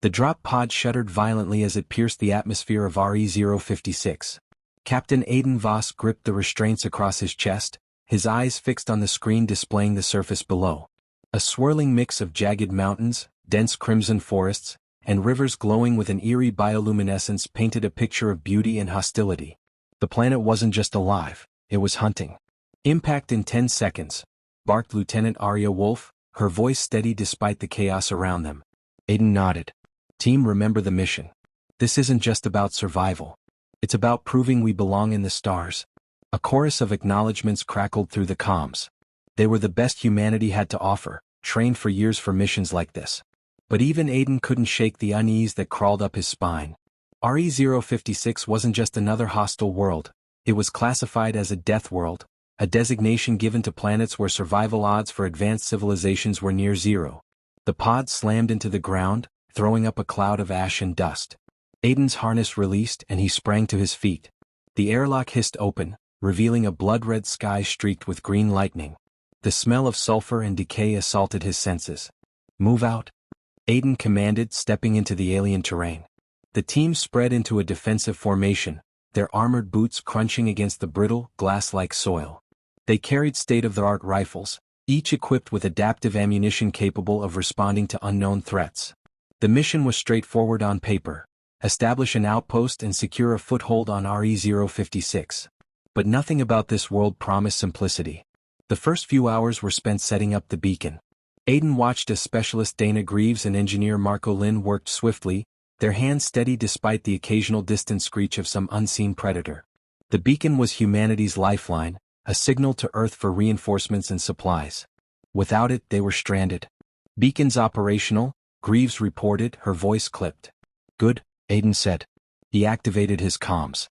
The drop pod shuddered violently as it pierced the atmosphere of RE-056. Captain Aiden Voss gripped the restraints across his chest, his eyes fixed on the screen displaying the surface below. A swirling mix of jagged mountains, dense crimson forests, and rivers glowing with an eerie bioluminescence painted a picture of beauty and hostility. The planet wasn't just alive, it was hunting. "Impact in 10 seconds, barked Lieutenant Arya Wolf, her voice steady despite the chaos around them. Aiden nodded. "Team, remember the mission. This isn't just about survival. It's about proving we belong in the stars." A chorus of acknowledgments crackled through the comms. They were the best humanity had to offer, trained for years for missions like this. But even Aiden couldn't shake the unease that crawled up his spine. RE-056 wasn't just another hostile world, it was classified as a Deathworld, a designation given to planets where survival odds for advanced civilizations were near zero. The pod slammed into the ground, throwing up a cloud of ash and dust. Aiden's harness released and he sprang to his feet. The airlock hissed open, revealing a blood-red sky streaked with green lightning. The smell of sulfur and decay assaulted his senses. "Move out," Aiden commanded, stepping into the alien terrain. The team spread into a defensive formation, their armored boots crunching against the brittle, glass-like soil. They carried state-of-the-art rifles, each equipped with adaptive ammunition capable of responding to unknown threats. The mission was straightforward on paper: establish an outpost and secure a foothold on RE-056. But nothing about this world promised simplicity. The first few hours were spent setting up the beacon. Aiden watched as Specialist Dana Greaves and Engineer Marco Lynn worked swiftly, their hands steady despite the occasional distant screech of some unseen predator. The beacon was humanity's lifeline, a signal to Earth for reinforcements and supplies. Without it, they were stranded. "Beacon's operational," Greaves reported, her voice clipped. "Good," Aiden said. He activated his comms.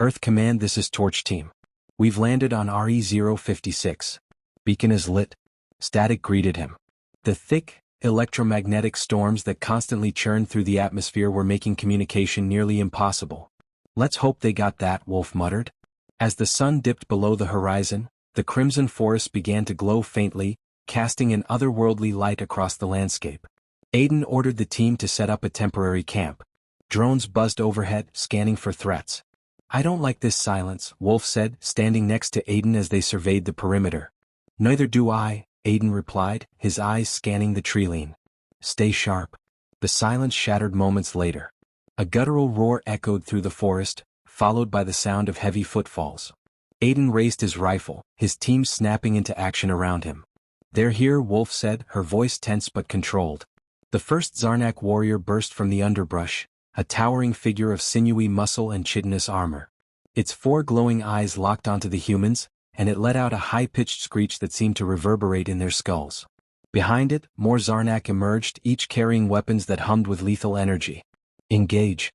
"Earth Command, this is Torch Team. We've landed on RE-056. Beacon is lit." Static greeted him. The thick, electromagnetic storms that constantly churned through the atmosphere were making communication nearly impossible. "Let's hope they got that," Wolf muttered. As the sun dipped below the horizon, the crimson forest began to glow faintly, casting an otherworldly light across the landscape. Aiden ordered the team to set up a temporary camp. Drones buzzed overhead, scanning for threats. "I don't like this silence," Wolf said, standing next to Aiden as they surveyed the perimeter. "Neither do I," Aiden replied, his eyes scanning the treeline. "Stay sharp." The silence shattered moments later. A guttural roar echoed through the forest, followed by the sound of heavy footfalls. Aiden raised his rifle, his team snapping into action around him. "They're here," Wolf said, her voice tense but controlled. The first Zarnak warrior burst from the underbrush, a towering figure of sinewy muscle and chitinous armor. Its 4 glowing eyes locked onto the humans, and it let out a high-pitched screech that seemed to reverberate in their skulls. Behind it, more Zarnak emerged, each carrying weapons that hummed with lethal energy. "Engage,"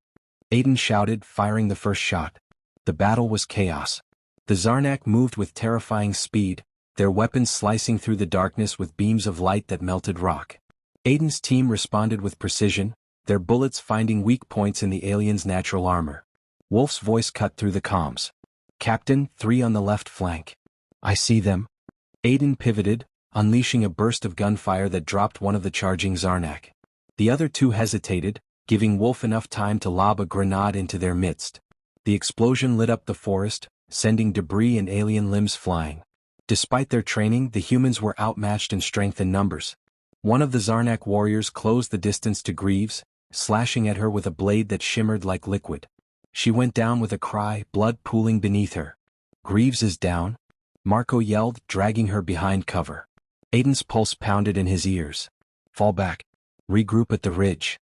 Aiden shouted, firing the first shot. The battle was chaos. The Zarnak moved with terrifying speed, their weapons slicing through the darkness with beams of light that melted rock. Aiden's team responded with precision, their bullets finding weak points in the aliens' natural armor. Wolf's voice cut through the comms. "Captain, 3 on the left flank." "I see them." Aiden pivoted, unleashing a burst of gunfire that dropped one of the charging Zarnak. The other 2 hesitated, giving Wolf enough time to lob a grenade into their midst. The explosion lit up the forest, sending debris and alien limbs flying. Despite their training, the humans were outmatched in strength and numbers. One of the Zarnak warriors closed the distance to Greaves, slashing at her with a blade that shimmered like liquid. She went down with a cry, blood pooling beneath her. "Greaves is down," Marco yelled, dragging her behind cover. Aiden's pulse pounded in his ears. "Fall back. Regroup at the ridge."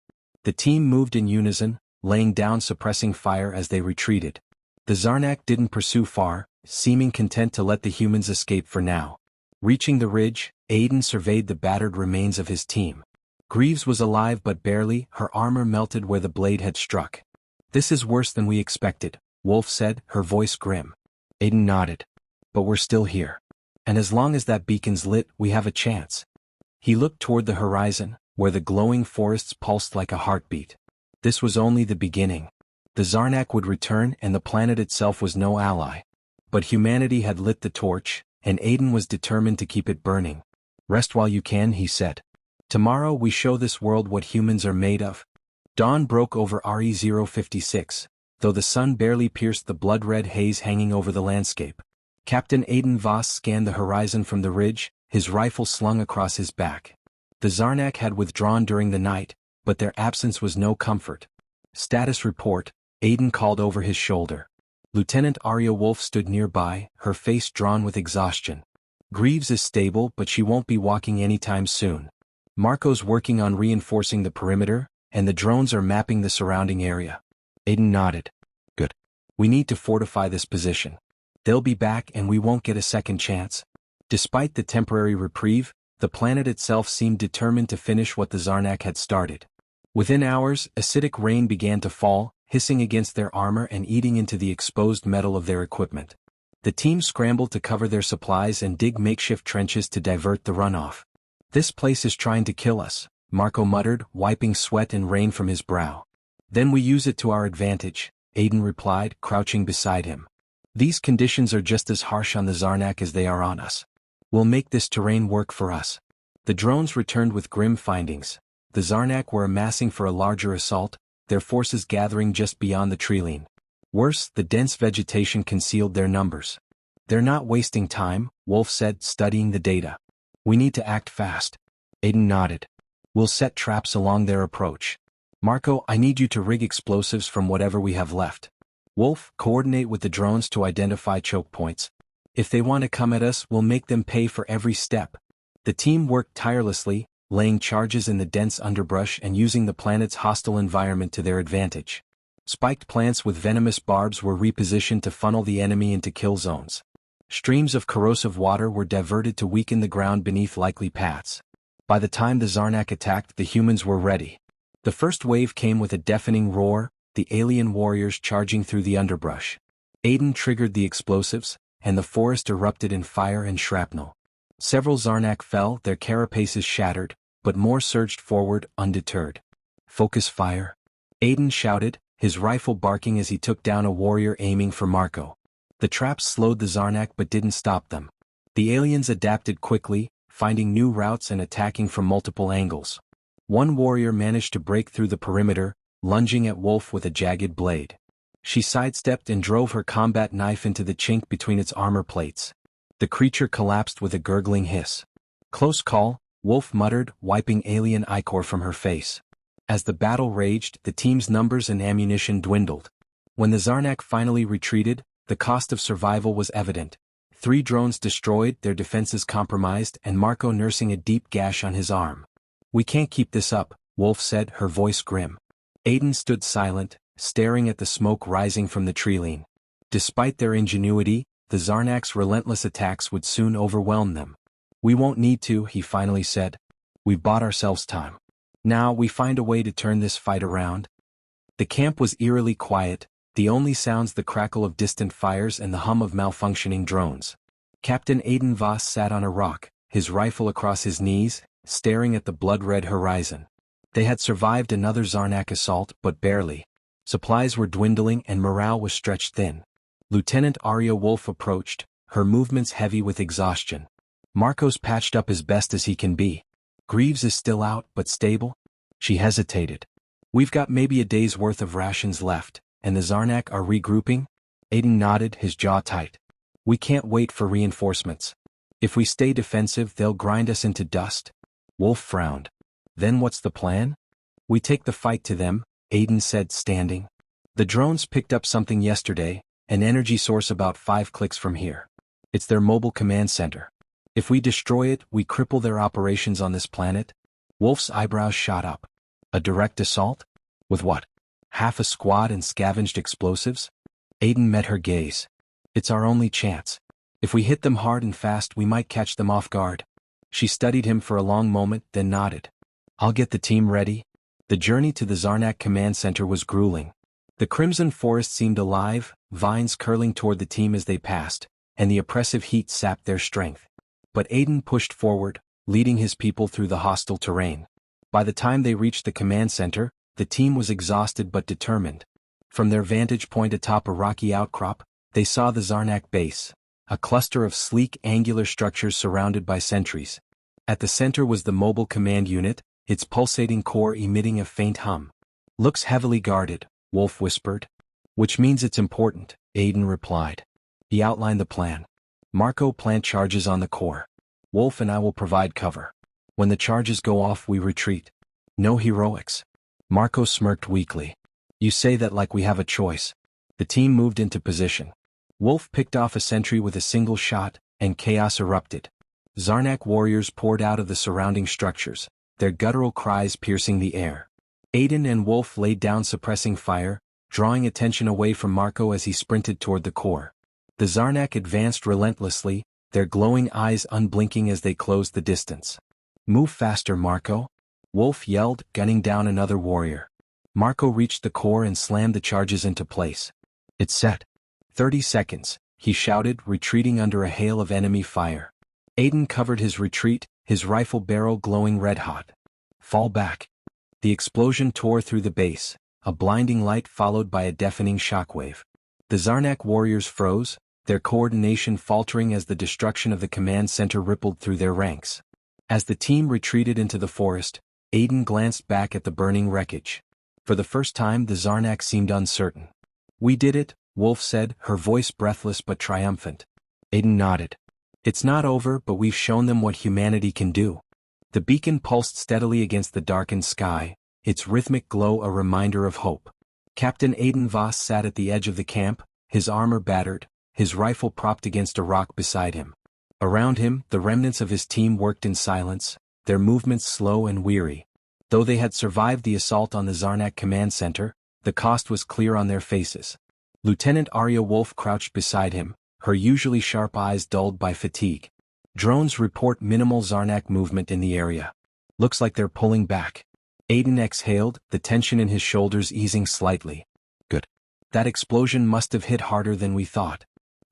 The team moved in unison, laying down suppressing fire as they retreated. The Zarnak didn't pursue far, seeming content to let the humans escape for now. Reaching the ridge, Aiden surveyed the battered remains of his team. Greaves was alive but barely, her armor melted where the blade had struck. "This is worse than we expected," Wolf said, her voice grim. Aiden nodded. "But we're still here. And as long as that beacon's lit, we have a chance." He looked toward the horizon, where the glowing forests pulsed like a heartbeat. This was only the beginning. The Zarnak would return and the planet itself was no ally. But humanity had lit the torch, and Aiden was determined to keep it burning. "Rest while you can," he said. "Tomorrow we show this world what humans are made of." Dawn broke over RE-056, though the sun barely pierced the blood-red haze hanging over the landscape. Captain Aiden Voss scanned the horizon from the ridge, his rifle slung across his back. The Zarnak had withdrawn during the night, but their absence was no comfort. Status report, Aiden called over his shoulder. Lieutenant Arya Wolf stood nearby, her face drawn with exhaustion. Greaves is stable, but she won't be walking anytime soon. Marco's working on reinforcing the perimeter, and the drones are mapping the surrounding area. Aiden nodded. Good. We need to fortify this position. They'll be back and we won't get a second chance. Despite the temporary reprieve, the planet itself seemed determined to finish what the Zarnak had started. Within hours, acidic rain began to fall, hissing against their armor and eating into the exposed metal of their equipment. The team scrambled to cover their supplies and dig makeshift trenches to divert the runoff. This place is trying to kill us, Marco muttered, wiping sweat and rain from his brow. Then we use it to our advantage, Aiden replied, crouching beside him. These conditions are just as harsh on the Zarnak as they are on us. We'll make this terrain work for us. The drones returned with grim findings. The Zarnak were amassing for a larger assault, their forces gathering just beyond the treeline. Worse, the dense vegetation concealed their numbers. They're not wasting time, Wolf said, studying the data. We need to act fast. Aiden nodded. We'll set traps along their approach. Marco, I need you to rig explosives from whatever we have left. Wolf, coordinate with the drones to identify choke points. If they want to come at us, we'll make them pay for every step. The team worked tirelessly, laying charges in the dense underbrush and using the planet's hostile environment to their advantage. Spiked plants with venomous barbs were repositioned to funnel the enemy into kill zones. Streams of corrosive water were diverted to weaken the ground beneath likely paths. By the time the Zarnak attacked, the humans were ready. The first wave came with a deafening roar, the alien warriors charging through the underbrush. Aiden triggered the explosives, and the forest erupted in fire and shrapnel. Several Zarnak fell, their carapaces shattered, but more surged forward, undeterred. Focus fire. Aiden shouted, his rifle barking as he took down a warrior aiming for Marco. The traps slowed the Zarnak but didn't stop them. The aliens adapted quickly, finding new routes and attacking from multiple angles. One warrior managed to break through the perimeter, lunging at Wolf with a jagged blade. She sidestepped and drove her combat knife into the chink between its armor plates. The creature collapsed with a gurgling hiss. Close call, Wolf muttered, wiping alien ichor from her face. As the battle raged, the team's numbers and ammunition dwindled. When the Zarnak finally retreated, the cost of survival was evident. 3 drones destroyed, their defenses compromised, and Marco nursing a deep gash on his arm. We can't keep this up, Wolf said, her voice grim. Aiden stood silent, staring at the smoke rising from the treeline. Despite their ingenuity, the Zarnak's relentless attacks would soon overwhelm them. We won't need to, he finally said. We've bought ourselves time. Now we find a way to turn this fight around. The camp was eerily quiet, the only sounds the crackle of distant fires and the hum of malfunctioning drones. Captain Aiden Voss sat on a rock, his rifle across his knees, staring at the blood-red horizon. They had survived another Zarnak assault, but barely. Supplies were dwindling and morale was stretched thin. Lieutenant Arya Wolf approached, her movements heavy with exhaustion. Marco's patched up as best as he can be. Greaves is still out, but stable? She hesitated. We've got maybe a day's worth of rations left, and the Zarnak are regrouping? Aiden nodded, his jaw tight. We can't wait for reinforcements. If we stay defensive, they'll grind us into dust. Wolf frowned. Then what's the plan? We take the fight to them, Aiden said, standing. The drones picked up something yesterday, an energy source about 5 clicks from here. It's their mobile command center. If we destroy it, we cripple their operations on this planet. Wolf's eyebrows shot up. A direct assault? With what? Half a squad and scavenged explosives? Aiden met her gaze. It's our only chance. If we hit them hard and fast, we might catch them off guard. She studied him for a long moment, then nodded. I'll get the team ready. The journey to the Zarnak command center was grueling. The crimson forest seemed alive, vines curling toward the team as they passed, and the oppressive heat sapped their strength. But Aiden pushed forward, leading his people through the hostile terrain. By the time they reached the command center, the team was exhausted but determined. From their vantage point atop a rocky outcrop, they saw the Zarnak base, a cluster of sleek angular structures surrounded by sentries. At the center was the mobile command unit, its pulsating core emitting a faint hum. Looks heavily guarded, Wolf whispered. Which means it's important, Aiden replied. He outlined the plan. Marco plant charges on the core. Wolf and I will provide cover. When the charges go off we retreat. No heroics. Marco smirked weakly. You say that like we have a choice. The team moved into position. Wolf picked off a sentry with a single shot, and chaos erupted. Zarnak warriors poured out of the surrounding structures, their guttural cries piercing the air. Aiden and Wolf laid down suppressing fire, drawing attention away from Marco as he sprinted toward the core. The Zarnak advanced relentlessly, their glowing eyes unblinking as they closed the distance. Move faster, Marco! Wolf yelled, gunning down another warrior. Marco reached the core and slammed the charges into place. It's set. 30 seconds, he shouted, retreating under a hail of enemy fire. Aiden covered his retreat, his rifle barrel glowing red-hot. Fall back. The explosion tore through the base, a blinding light followed by a deafening shockwave. The Zarnak warriors froze, their coordination faltering as the destruction of the command center rippled through their ranks. As the team retreated into the forest, Aiden glanced back at the burning wreckage. For the first time the Zarnak seemed uncertain. We did it, Wolf said, her voice breathless but triumphant. Aiden nodded. It's not over, but we've shown them what humanity can do. The beacon pulsed steadily against the darkened sky, its rhythmic glow a reminder of hope. Captain Aiden Voss sat at the edge of the camp, his armor battered, his rifle propped against a rock beside him. Around him, the remnants of his team worked in silence, their movements slow and weary. Though they had survived the assault on the Zarnak command center, the cost was clear on their faces. Lieutenant Arya Wolf crouched beside him, her usually sharp eyes dulled by fatigue. Drones report minimal Zarnak movement in the area. Looks like they're pulling back. Aiden exhaled, the tension in his shoulders easing slightly. Good. That explosion must have hit harder than we thought.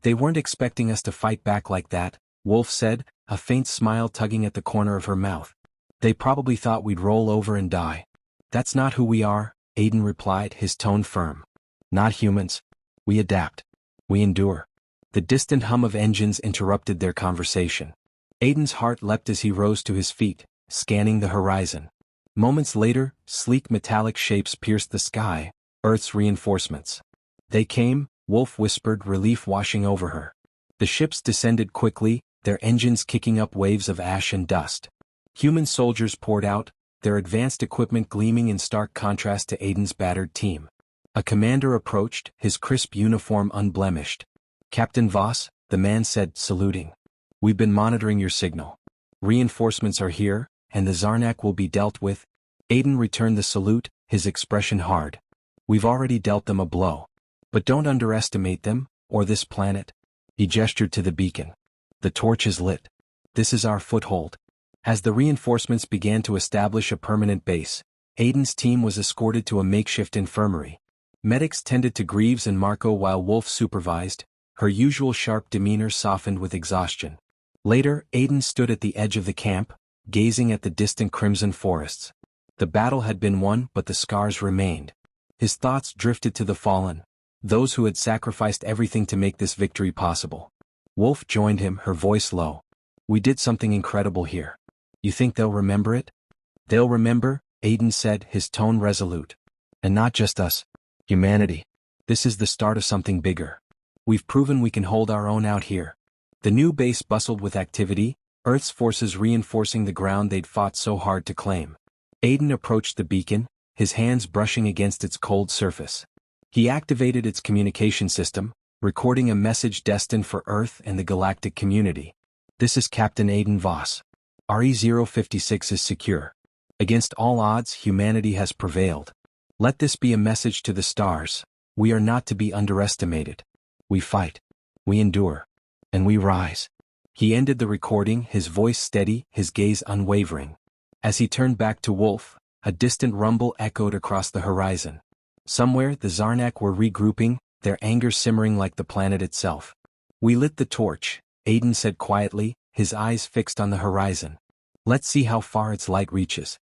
They weren't expecting us to fight back like that, Wolf said, a faint smile tugging at the corner of her mouth. They probably thought we'd roll over and die. That's not who we are, Aiden replied, his tone firm. Not humans. We adapt. We endure. The distant hum of engines interrupted their conversation. Aiden's heart leapt as he rose to his feet, scanning the horizon. Moments later, sleek metallic shapes pierced the sky, Earth's reinforcements. They came, Wolf whispered, relief washing over her. The ships descended quickly, their engines kicking up waves of ash and dust. Human soldiers poured out, their advanced equipment gleaming in stark contrast to Aiden's battered team. A commander approached, his crisp uniform unblemished. Captain Voss, the man said, saluting. We've been monitoring your signal. Reinforcements are here, and the Zarnak will be dealt with. Aiden returned the salute, his expression hard. We've already dealt them a blow. But don't underestimate them, or this planet. He gestured to the beacon. The torch is lit. This is our foothold. As the reinforcements began to establish a permanent base, Aiden's team was escorted to a makeshift infirmary. Medics tended to Greaves and Marco while Wolf supervised, her usual sharp demeanor softened with exhaustion. Later, Aiden stood at the edge of the camp, gazing at the distant crimson forests. The battle had been won, but the scars remained. His thoughts drifted to the fallen, those who had sacrificed everything to make this victory possible. Wolf joined him, her voice low. We did something incredible here. You think they'll remember it? They'll remember, Aiden said, his tone resolute. And not just us. Humanity. This is the start of something bigger. We've proven we can hold our own out here. The new base bustled with activity, Earth's forces reinforcing the ground they'd fought so hard to claim. Aiden approached the beacon, his hands brushing against its cold surface. He activated its communication system, recording a message destined for Earth and the galactic community. This is Captain Aiden Voss. RE-056 is secure. Against all odds, humanity has prevailed. Let this be a message to the stars. We are not to be underestimated. We fight. We endure. And we rise. He ended the recording, his voice steady, his gaze unwavering. As he turned back to Wolf, a distant rumble echoed across the horizon. Somewhere, the Zarnak were regrouping, their anger simmering like the planet itself. We lit the torch, Aiden said quietly, his eyes fixed on the horizon. Let's see how far its light reaches.